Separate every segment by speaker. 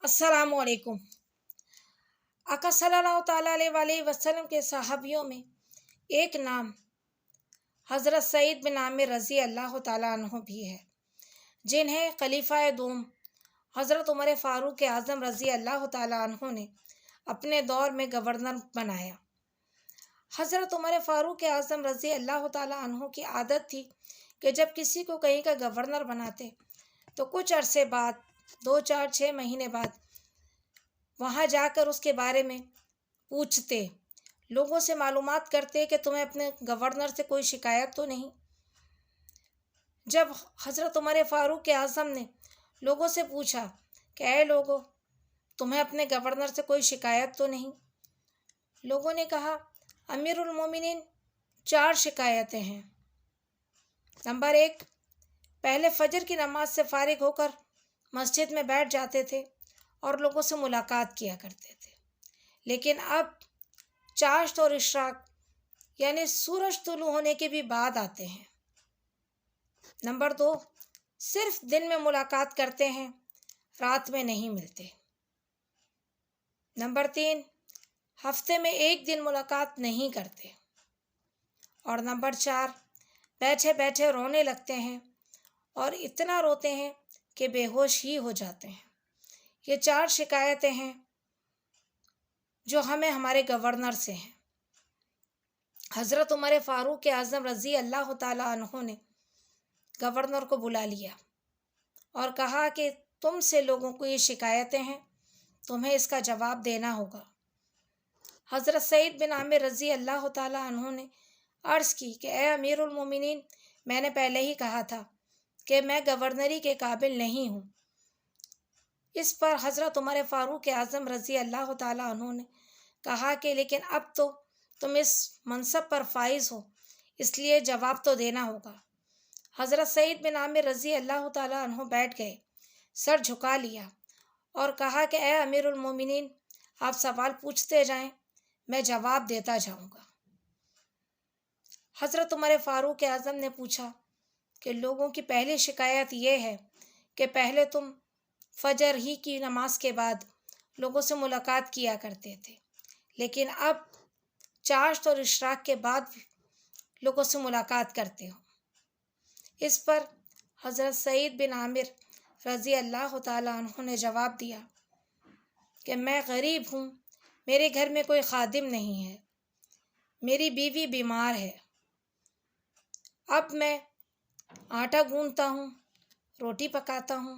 Speaker 1: अस्सलामु अलैकुम। आका सल्लल्लाहु ताला अलैहि वसल्लम के सहाबियों में एक नाम हज़रत सईद बिन आमिर रज़ी अल्लाह ताला अन्हु भी है, जिन्हें खलीफा दूम हज़रत उमर फ़ारूक आज़म रज़ी अल्लाह ताला अन्हु ने अपने दौर में गवर्नर बनाया। हज़रत उमर फ़ारूक आज़म रज़ी अल्लाह ताला अन्हु की आदत थी कि जब किसी को कहीं का गवर्नर बनाते तो कुछ अरसे बाद 2, 4, 6 महीने बाद वहाँ जाकर उसके बारे में पूछते, लोगों से मालूमात करते कि तुम्हें अपने गवर्नर से कोई शिकायत तो नहीं। जब हज़रत उमर फ़ारूक आज़म ने लोगों से पूछा कि ऐ लोगों, तुम्हें अपने गवर्नर से कोई शिकायत तो नहीं। लोगों ने कहा, अमीरुल मोमिनीन 4 शिकायतें हैं। नंबर 1, पहले फजर की नमाज से फारिग होकर मस्जिद में बैठ जाते थे और लोगों से मुलाकात किया करते थे, लेकिन अब चाश्त और इशराक यानी सूरज तुलू होने के भी बाद आते हैं। नंबर 2, सिर्फ दिन में मुलाकात करते हैं, रात में नहीं मिलते। नंबर 3, हफ्ते में 1 दिन मुलाकात नहीं करते। और नंबर 4, बैठे बैठे रोने लगते हैं और इतना रोते हैं कि बेहोश ही हो जाते हैं। ये 4 शिकायतें हैं जो हमें हमारे गवर्नर से हैं। हज़रत उमर फ़ारूक आज़म रज़ी अल्लाह ताला अन्हु ने गवर्नर को बुला लिया और कहा कि तुमसे लोगों को ये शिकायतें हैं, तुम्हें इसका जवाब देना होगा। हज़रत सईद बिन आमिर रज़ी अल्लाह ताला अन्हु ने अर्ज़ की कि ए अमीरुल मोमिनीन, मैंने पहले ही कहा था कि मैं गवर्नरी के काबिल नहीं हूँ। इस पर हज़रत उमर फ़ारूक आज़म रज़ी अल्लाह ताला अन्हु ने कहा कि लेकिन अब तो तुम इस मनसब पर फाइज हो, इसलिए जवाब तो देना होगा। हज़रत सईद बिन आमिर रज़ी अल्लाह ताला अन्हु बैठ गए, सर झुका लिया और कहा कि ए अमीरुल मोमिनीन, आप सवाल पूछते जाएं, मैं जवाब देता जाऊंगा। हज़रत उमर फ़ारूक आज़म ने पूछा कि लोगों की पहली शिकायत ये है कि पहले तुम फजर ही की नमाज के बाद लोगों से मुलाकात किया करते थे, लेकिन अब चाश्त और इशराक के बाद लोगों से मुलाकात करते हो। इस पर हज़रत सईद बिन आमिर रज़ी अल्लाह ताला अन्हु ने जवाब दिया कि मैं गरीब हूँ, मेरे घर में कोई खादिम नहीं है, मेरी बीवी बीमार है। अब मैं आटा गूंथता हूँ, रोटी पकाता हूँ,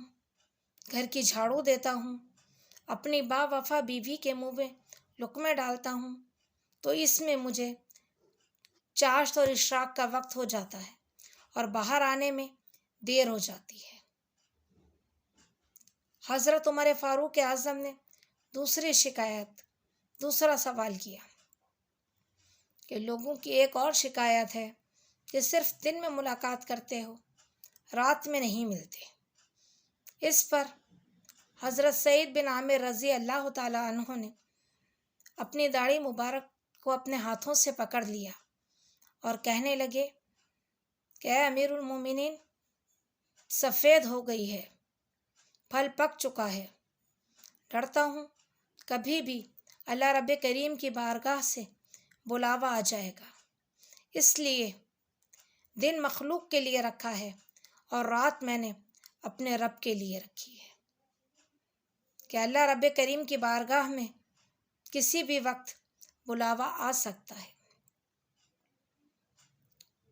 Speaker 1: घर की झाड़ू देता हूँ, अपनी बावफा बीवी के मुंह में लुक़्मे डालता हूँ, तो इसमें मुझे चाश्त और इशराक का वक्त हो जाता है और बाहर आने में देर हो जाती है। हज़रत उमर फ़ारूक आज़म ने दूसरा सवाल किया कि लोगों की एक और शिकायत है कि सिर्फ दिन में मुलाकात करते हो, रात में नहीं मिलते। इस पर हज़रत सईद बिन आमिर रज़ी अल्लाह ताला अन्हु ने अपनी दाढ़ी मुबारक को अपने हाथों से पकड़ लिया और कहने लगे कि ऐ अमीरुल मोमिनीन, सफ़ेद हो गई है, फल पक चुका है। डरता हूँ कभी भी अल्लाह रब्ब करीम की बारगाह से बुलावा आ जाएगा, इसलिए दिन मखलूक के लिए रखा है और रात मैंने अपने रब के लिए रखी है कि अल्लाह रब्ब करीम की बारगाह में किसी भी वक्त बुलावा आ सकता है।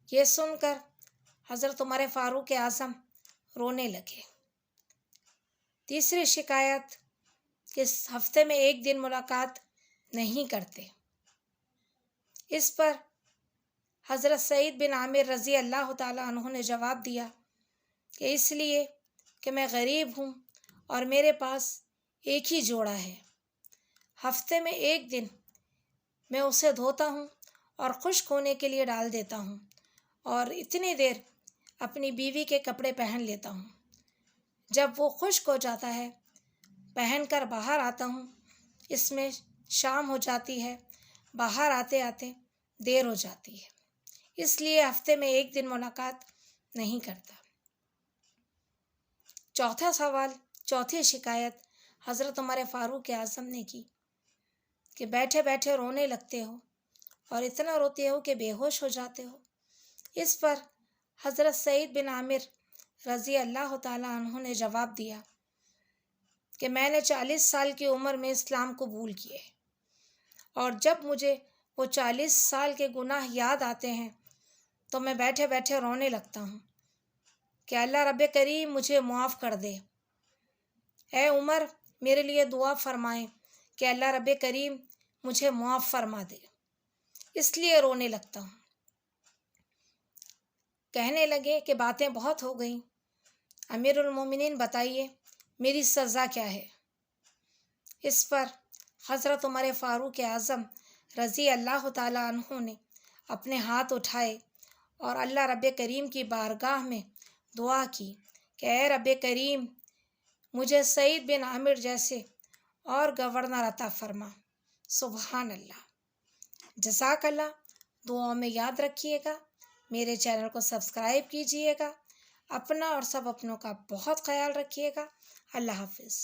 Speaker 1: ये सुनकर हज़रत उमर फ़ारूक आज़म रोने लगे। तीसरी शिकायत कि हफ्ते में 1 दिन मुलाकात नहीं करते। इस पर हज़रत सईद बिन आमिर रज़ी अल्लाह ताला अन्हु ने जवाब दिया कि इसलिए कि मैं गरीब हूँ और मेरे पास एक ही जोड़ा है। हफ्ते में 1 दिन मैं उसे धोता हूँ और खुश्क होने के लिए डाल देता हूँ और इतनी देर अपनी बीवी के कपड़े पहन लेता हूँ। जब वो खुश्क हो जाता है, पहनकर बाहर आता हूँ, इसमें शाम हो जाती है, बाहर आते आते देर हो जाती है, इसलिए हफ्ते में 1 दिन मुलाकात नहीं करता। चौथी शिकायत حضرت عمر فاروق اعظم نے کی کہ بیٹھے بیٹھے رونے لگتے ہو اور اتنا روتے ہو کہ بے ہوش ہو جاتے ہو۔ اس پر حضرت سعید بن عامر رضی اللہ تعالیٰ عنہ نے جواب دیا کہ میں نے 40 سال کی عمر میں اسلام قبول کیے، اور جب مجھے وہ 40 سال کے گناہ یاد آتے ہیں تو میں بیٹھے بیٹھے رونے لگتا ہوں کہ اللہ رب کریم مجھے معاف کر دے۔ اے عمر، میرے لیے دعا فرمائیں کہ اللہ رب کریم مجھے معاف فرما دے، اس لیے رونے لگتا ہوں۔ کہنے لگے کہ باتیں بہت ہو گئیں، امیر المومنین بتائیے میری سزا کیا ہے؟ اس پر حضرت عمر فاروق اعظم رضی اللہ تعالیٰ عنہ نے اپنے ہاتھ اٹھائے اور اللہ رب کریم کی بارگاہ میں دعا کی کہ اے رب کریم مجھے سعید بن عامر جیسے اور گورنر عطا فرما۔ سبحان اللہ۔ جزاک اللہ۔ دعاؤں میں یاد رکھیے گا، میرے چینل کو سبسکرائب کیجیے گا، اپنا اور سب اپنوں کا بہت خیال رکھیے گا۔ اللہ حافظ۔